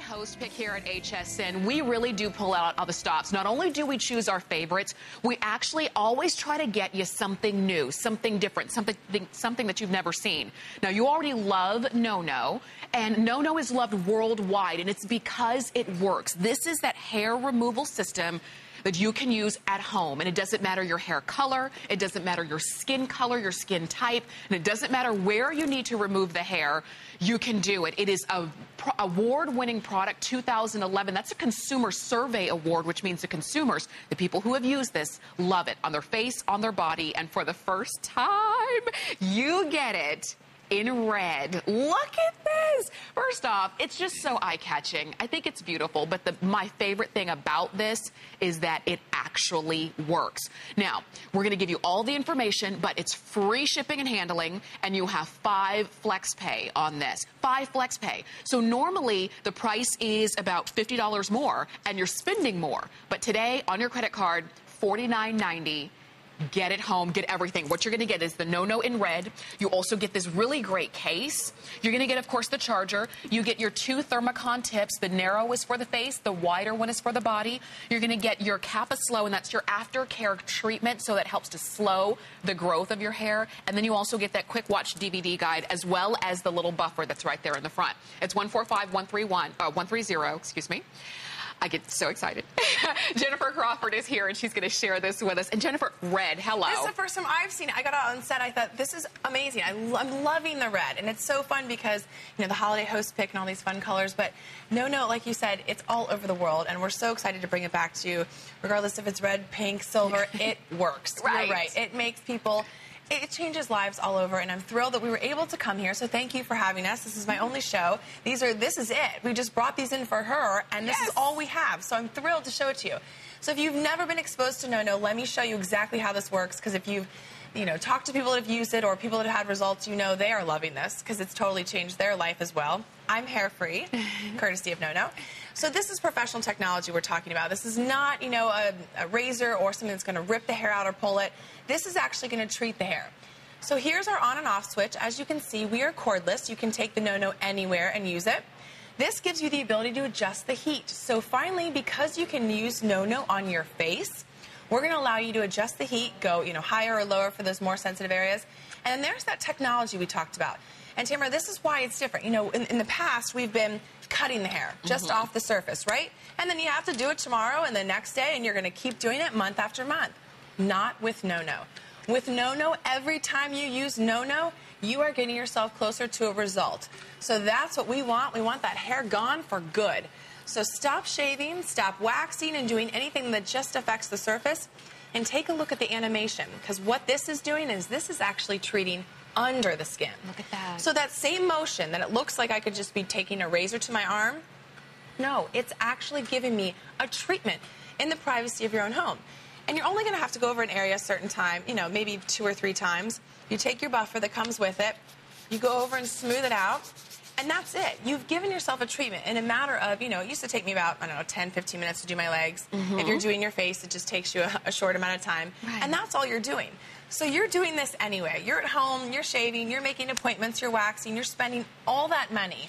host pick here at HSN, we really do pull out all the stops. Not only do we choose our favorites, we actually always try to get you something new, something different, something that you've never seen. Now, you already love No-No, and No-No is loved worldwide, and it's because it works. This is that hair removal system that you can use at home. And it doesn't matter your hair color, it doesn't matter your skin color, your skin type, and it doesn't matter where you need to remove the hair, you can do it. It is a award-winning product, 2011. That's a consumer survey award, which means the consumers, the people who have used this, love it on their face, on their body, and for the first time, you get it in red. Look at this. First off, it's just so eye-catching. I think it's beautiful, but my favorite thing about this is that it actually works. Now, we're going to give you all the information, but it's free shipping and handling, and you have 5 flex pay on this. 5 flex pay. So normally, the price is about $50 more, and you're spending more. But today, on your credit card, $49.90. Get it home, get everything. What you're going to get is the No-No in red. You also get this really great case. You're going to get, of course, the charger. You get your 2 Thermicon tips. The narrow is for the face. The wider one is for the body. You're going to get your Capislow, and that's your aftercare treatment, so that helps to slow the growth of your hair. And then you also get that quick watch DVD guide, as well as the little buffer that's right there in the front. It's 145-130, excuse me. I get so excited. Jennifer Crawford is here, and she's going to share this with us. And Jennifer, red, hello. This is the first time I've seen it. I got out on set. I thought, this is amazing. I'm loving the red. And it's so fun because, you know, the holiday host pick and all these fun colors. But No-No, like you said, it's all over the world. And we're so excited to bring it back to you. Regardless if it's red, pink, silver, it works. Right. You're right. It makes people... It changes lives all over, and I'm thrilled that we were able to come here, so thank you for having us. This is my only show. This is it. We just brought these in for her, and this is all we have, so I'm thrilled to show it to you. So if you've never been exposed to No-No, let me show you exactly how this works, because if you've talked to people that have used it or people that have had results, you know they are loving this, because it's totally changed their life as well. I'm hair-free, courtesy of No-No. So this is professional technology we're talking about. This is not, a razor or something that's going to rip the hair out or pull it. This is actually going to treat the hair. So here's our on and off switch. As you can see, we are cordless. You can take the No-No anywhere and use it. This gives you the ability to adjust the heat. So finally, because you can use No-No on your face, we're going to allow you to adjust the heat, go higher or lower for those more sensitive areas. And then there's that technology we talked about. And Tamara, this is why it's different. In the past, we've been cutting the hair just off the surface, right? And then you have to do it tomorrow and the next day, and you're going to keep doing it month after month. Not with No-No. With No-No, every time you use No-No, you are getting yourself closer to a result. So that's what we want. We want that hair gone for good. So stop shaving, stop waxing, and doing anything that just affects the surface. And take a look at the animation, because what this is doing is this is actually treating under the skin. Look at that. So that same motion that it looks like I could just be taking a razor to my arm, no, it's actually giving me a treatment in the privacy of your own home. And you're only going to have to go over an area a certain time, maybe 2 or 3 times. You take your buffer that comes with it, you go over and smooth it out, and that's it. You've given yourself a treatment in a matter of, it used to take me about, 10, 15 minutes to do my legs. If you're doing your face, it just takes you a short amount of time. Right. And that's all you're doing. So you're doing this anyway. You're at home, you're shaving, you're making appointments, you're waxing, you're spending all that money.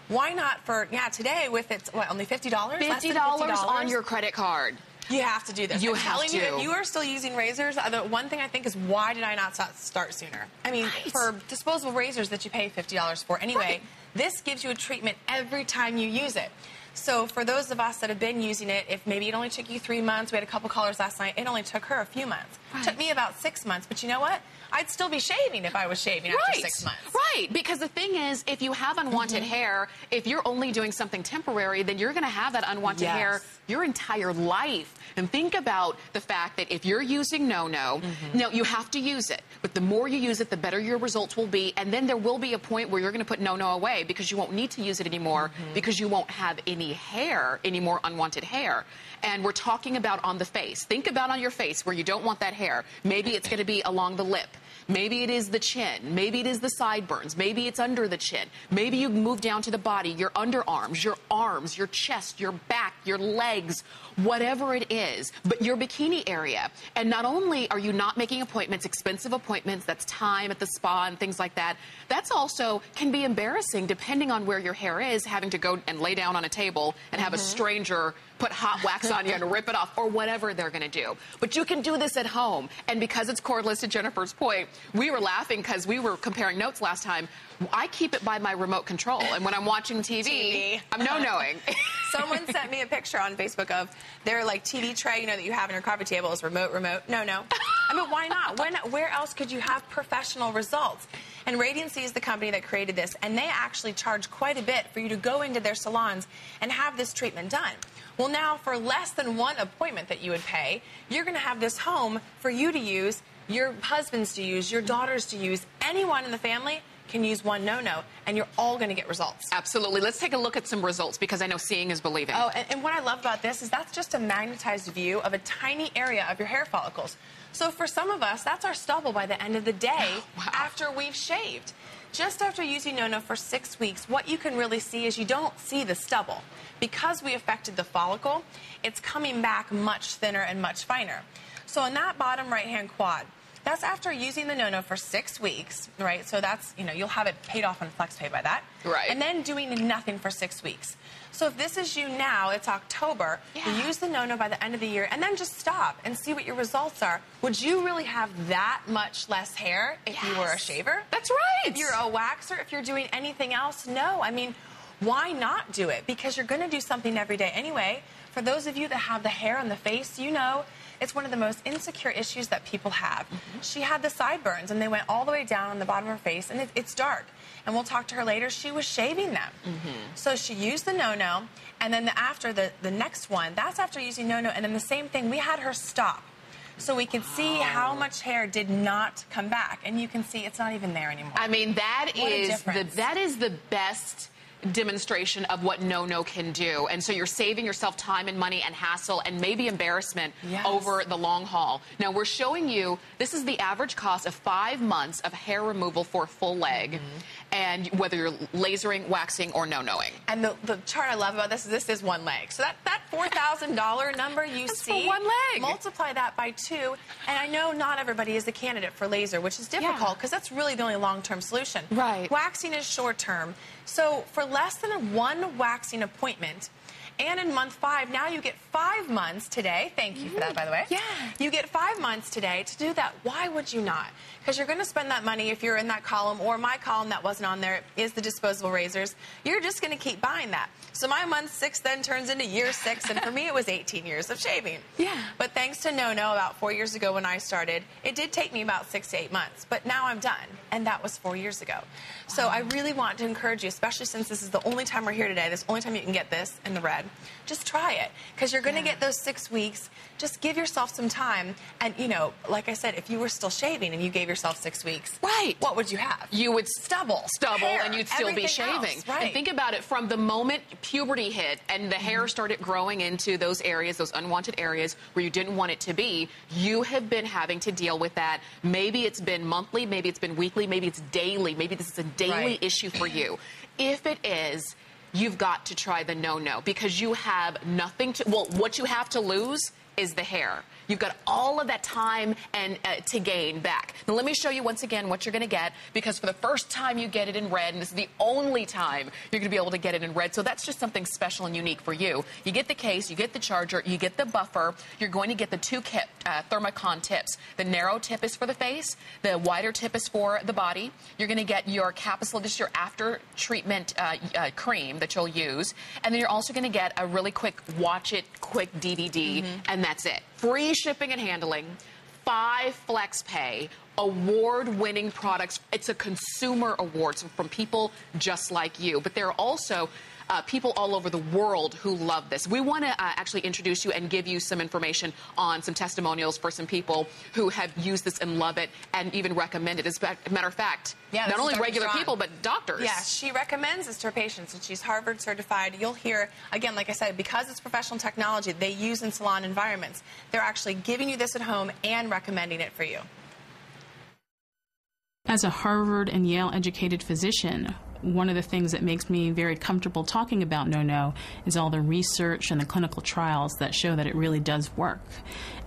Why not for, today with it's, only $50? $50 on your credit card. You have to do this. I'm telling you, if you are still using razors, the one thing I think is, why did I not start sooner? I mean, for disposable razors that you pay $50 for anyway, this gives you a treatment every time you use it. So for those of us that have been using it, if maybe it only took you 3 months, we had a couple callers last night, it only took her a few months. It took me about 6 months, but you know what? I'd still be shaving if I was shaving after 6 months. Right, because the thing is, if you have unwanted hair, if you're only doing something temporary, then you're going to have that unwanted hair your entire life. And think about the fact that if you're using No-No, now you have to use it. But the more you use it, the better your results will be. And then there will be a point where you're going to put No-No away because you won't need to use it anymore because you won't have any hair, any more unwanted hair. And we're talking about on the face. Think about on your face where you don't want that hair. Maybe it's going to be along the lip. Maybe it is the chin. Maybe it is the sideburns. Maybe it's under the chin. Maybe you move down to the body, your underarms, your arms, your chest, your back, your legs, whatever it is, but your bikini area. And not only are you not making appointments, expensive appointments, that's time at the spa and things like that, that's also can be embarrassing depending on where your hair is, having to go and lay down on a table and have a stranger put hot wax on you and rip it off, or whatever they're going to do. But you can do this at home. And because it's cordless, to Jennifer's point, we were laughing because we were comparing notes last time. I keep it by my remote control. And when I'm watching TV. I'm no-knowing. Someone sent me a picture on Facebook of their like TV tray, you know, that you have in your coffee table is remote. No. I mean, why not? Where else could you have professional results? And Radiancy is the company that created this, and they actually charge quite a bit for you to go into their salons and have this treatment done. Well, now, for less than one appointment that you would pay, you're going to have this home for you to use, your husbands to use, your daughters to use. Anyone in the family can use one no-no, and you're all going to get results. Absolutely. Let's take a look at some results, because I know seeing is believing. Oh, and what I love about this is that's just a magnetized view of a tiny area of your hair follicles. So for some of us, that's our stubble by the end of the day after we've shaved. Just after using no-no for 6 weeks, what you can really see is you don't see the stubble. Because we affected the follicle, it's coming back much thinner and much finer. So in that bottom right-hand quad, that's after using the no-no for 6 weeks, right? So that's, you know, you'll have it paid off on FlexPay by that. Right. And then doing nothing for 6 weeks. So if this is you now, it's October, you use the no-no by the end of the year, and then just stop and see what your results are. Would you really have that much less hair if you were a shaver? That's right. If you're a waxer, if you're doing anything else, no. I mean, why not do it? Because you're going to do something every day anyway. For those of you that have the hair on the face, you know it's one of the most insecure issues that people have. She had the sideburns, and they went all the way down on the bottom of her face, and it's dark. And we'll talk to her later. She was shaving them. So she used the no-no, and then after the next one, that's after using no-no, and then the same thing, we had her stop. So we could see how much hair did not come back, and you can see it's not even there anymore. I mean, that is the best demonstration of what no-no can do. And so you're saving yourself time and money and hassle and maybe embarrassment over the long haul. Now, we're showing you, this is the average cost of 5 months of hair removal for a full leg, and whether you're lasering, waxing, or no-noing. And the chart I love about this is one leg. So that $4,000 number you see, for one leg. Multiply that by 2, and I know not everybody is a candidate for laser, which is difficult because that's really the only long-term solution. Right. Waxing is short-term. So for less than one waxing appointment, and in month 5, now you get 5 months today. Thank you for that, by the way. Yeah. You get 5 months today to do that. Why would you not? Because you're going to spend that money if you're in that column, or my column that wasn't on there is the disposable razors. You're just going to keep buying that. So my month 6 then turns into year 6, and for me it was 18 years of shaving. Yeah. But thanks to no-no, about 4 years ago when I started, it did take me about 6 to 8 months. But now I'm done, and that was 4 years ago. So I really want to encourage you, especially since this is the only time we're here today, this is the only time you can get this in the red. Just try it, because you're going to get those 6 weeks. Just give yourself some time. And, you know, like I said, if you were still shaving and you gave yourself 6 weeks, what would you have? You would stubble, hair, and you'd still be shaving. Else, right. And think about it, from the moment puberty hit and the hair started growing into those areas, those unwanted areas where you didn't want it to be, you have been having to deal with that. Maybe it's been monthly, maybe it's been weekly, maybe it's daily, maybe this is a daily issue for you. If it is, you've got to try the no-no, because you have nothing to, well, what you have to lose is the hair. You've got all of that time and to gain back. Now, let me show you once again what you're going to get, because for the first time you get it in red, and this is the only time you're going to be able to get it in red. So that's just something special and unique for you. You get the case, you get the charger, you get the buffer. You're going to get the 2 Thermicon tips. The narrow tip is for the face. The wider tip is for the body. You're going to get your Capislow, this is your after treatment cream that you'll use. And then you're also going to get a really quick watch it quick DVD, and that's it. Free shipping and handling, 5 FlexPay, award-winning products. It's a consumer award from people just like you. But there are also people all over the world who love this. We want to actually introduce you and give you some information on some testimonials for some people who have used this and love it and even recommend it. As a matter of fact, not only regular people, but doctors. Yeah, she recommends this to her patients, and she's Harvard certified. You'll hear, again, like I said, because it's professional technology they use in salon environments, they're actually giving you this at home and recommending it for you. As a Harvard and Yale educated physician, one of the things that makes me very comfortable talking about no-no is all the research and the clinical trials that show that it really does work.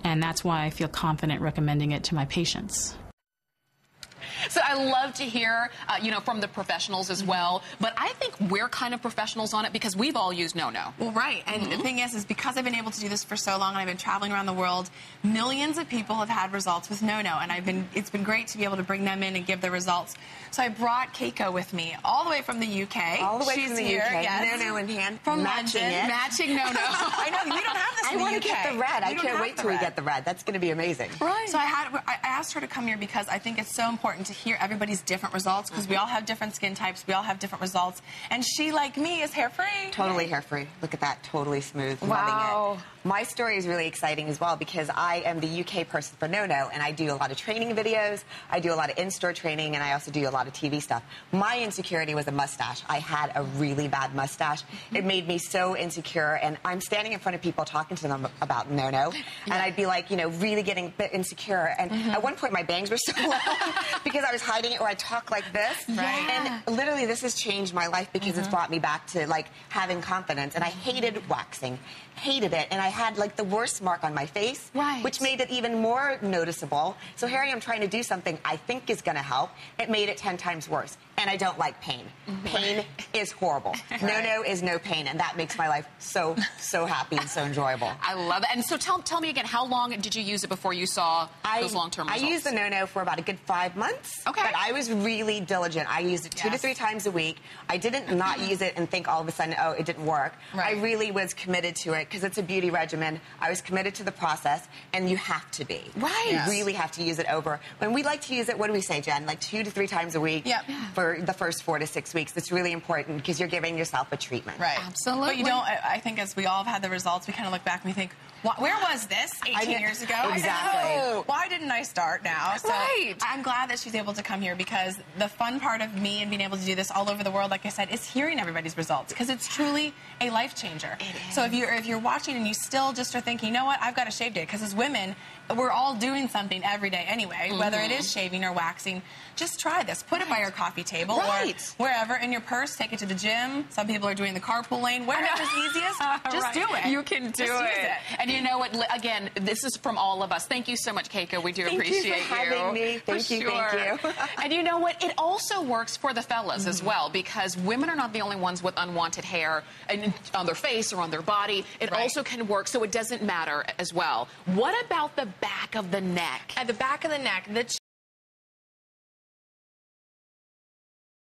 And that's why I feel confident recommending it to my patients. So I love to hear, from the professionals as well. But I think we're kind of professionals on it because we've all used no-no. Well, right. And the thing is because I've been able to do this for so long and I've been traveling around the world, millions of people have had results with no-no. And it's been great to be able to bring them in and give the results. So I brought Kayko with me all the way from the UK. All the way She's from the here, UK. Yes. No-no in hand. From matching London. it. Matching no-no. I know. We don't have this in the UK. I want to get the red. I can't wait till we get the red. That's going to be amazing. Right. So I asked her to come here because I think it's so important to hear everybody's different results because we all have different skin types. We all have different results. And she, like me, is hair-free. Totally hair-free. Look at that. Totally smooth. Wow. Loving it. My story is really exciting as well because I am the UK person for no-no, and I do a lot of training videos. I do a lot of in-store training, and I also do a lot of TV stuff. My insecurity was a mustache. I had a really bad mustache. It made me so insecure, and I'm standing in front of people talking to them about no-no, and I'd be like, really getting a bit insecure. And at one point, my bangs were so long because I was hiding it, or I'd talk like this. Right. And literally, this has changed my life because it's brought me back to, having confidence. And I hated waxing. Hated it, and I had the worst mark on my face, which made it even more noticeable. So here I am trying to do something I think is going to help. It made it 10 times worse, and I don't like pain. Pain is horrible. No is no pain, and that makes my life so happy and so enjoyable. I love it. And so tell me again, how long did you use it before you saw those long-term results? I used the no for about a good 5 months. Okay. But I was really diligent. I used it 2 to 3 times a week. I didn't not use it and think all of a sudden, oh, it didn't work. Right. I really was committed to it because it's a beauty regimen. I was committed to the process, and you have to be. Right. You really have to use it over. When we like to use it, what do we say, Jen? 2 to 3 times a week for the first 4 to 6 weeks. It's really important because you're giving yourself a treatment. Right. Absolutely. But you don't, I think as we all have had the results, we kind of look back and we think, where was this 18 years ago? Exactly. Why didn't I start now? So I'm glad that she's able to come here because the fun part of me and being able to do this all over the world, like I said, is hearing everybody's results because it's truly a life changer. It is. So if you're watching and you still just are thinking, you know what, I've got a shave day, because as women, we're all doing something every day anyway, whether it is shaving or waxing. Just try this. Put it by your coffee table or wherever in your purse. Take it to the gym. Some people are doing the carpool lane. Wherever's easiest, just do it. You can do it. And you know what? Again, this is from all of us. Thank you so much, Kayko. We do appreciate you. Thank you for having me. Thank you. And you know what? It also works for the fellas as well because women are not the only ones with unwanted hair on their face or on their body. It also can work, so it doesn't matter as well. What about the back of the neck? At the back of the neck, the